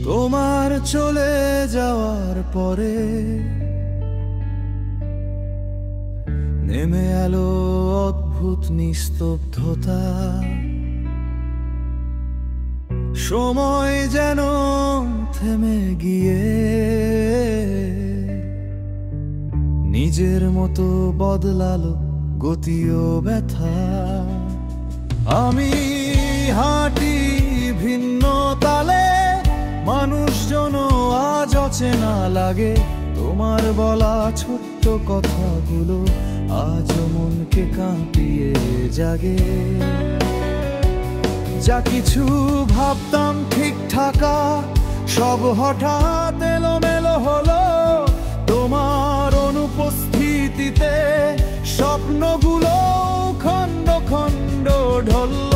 তোমার চলে যাওয়ার পরে নেমে এলো অদ্ভুত নিস্তব্ধতা। সময় যেন থেমে গিয়ে নিজের মতো বদলালো গতি ও ব্যথা। আমি হাঁটি ভিন্ন তালে, মানুষজন আজ অচেনা লাগে। তোমার বলা ছোট্ট কথাগুলো আজ মনকে কাঁপিয়ে জাগে। যা কিছু ভাবতাম ঠিক থাকা, সব হঠাৎ এলোমেলো হলো। তোমার অনুপস্থিতিতে স্বপ্নগুলো খণ্ড খণ্ড ঢলল।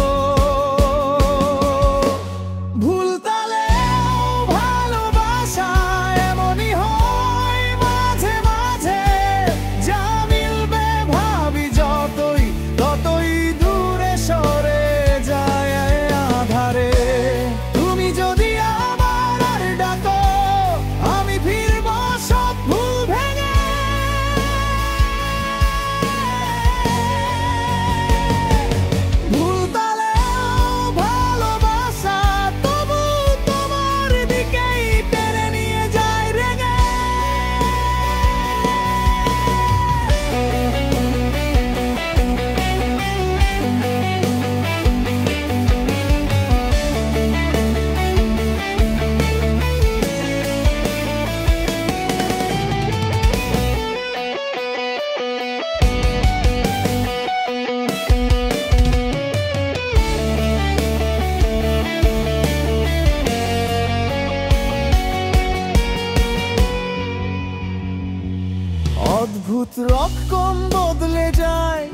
অদ্ভুত রকম বদলে যায়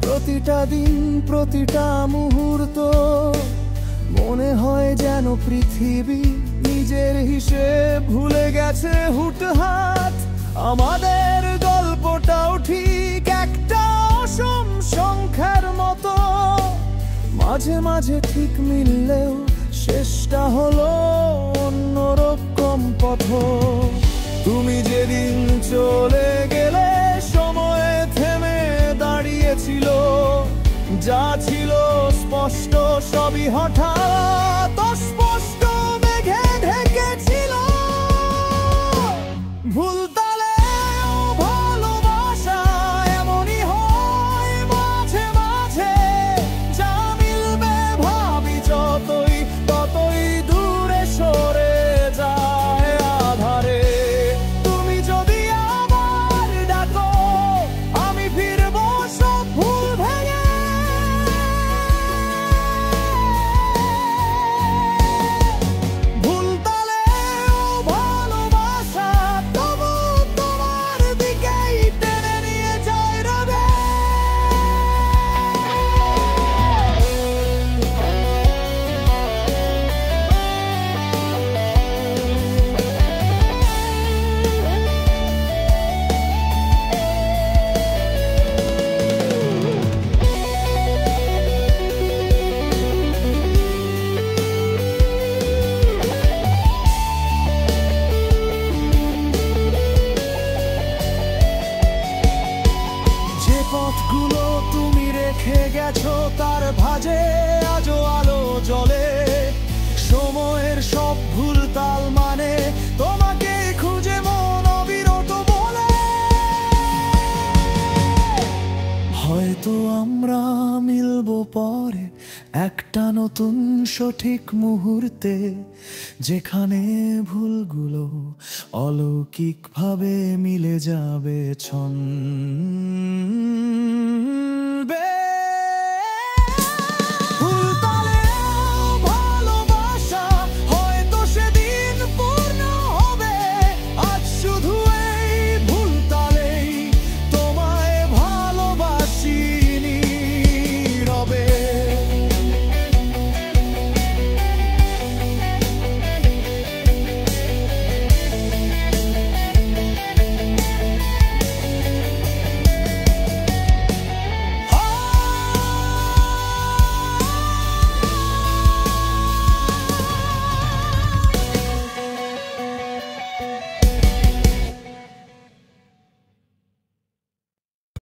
প্রতিটা দিন, প্রতিটা মুহূর্ত। মনে হয় যেন পৃথিবী নিজের হিসেব ভুলে গেছে হুটহাট। আমাদের গল্পটাও ঠিক একটা অসম সংখ্যার মতো, মাঝে মাঝে ঠিক মিললেও শেষটা হলো অন্যরকম পথ। তুমি যেদিন চলে গেলে সময় থেমে দাঁড়িয়েছিল। যা ছিল স্পষ্ট সবই হঠাৎ অস্পষ্ট মেঘে ঢেকেছিল। ভুলতালে ভালোবাসা এমনই হয় মাঝে মাঝে। যা মিলবে ভাবি যতই, ততই দূরে সরে যায় আধারে। পথগুলো তুমি রেখে গেছো তার ভাঁজে আজও আলো জ্বলে। সময়ের সব ভুল তাল মানে তোমাকে খুঁজে মন অবিরত বলে। হয়তো আমরা মিলবো পরে একটা নতুন সঠিক মুহূর্তে, যেখানে ভুলগুলো অলৌকিকভাবে মিলে যাবে ছন্দে।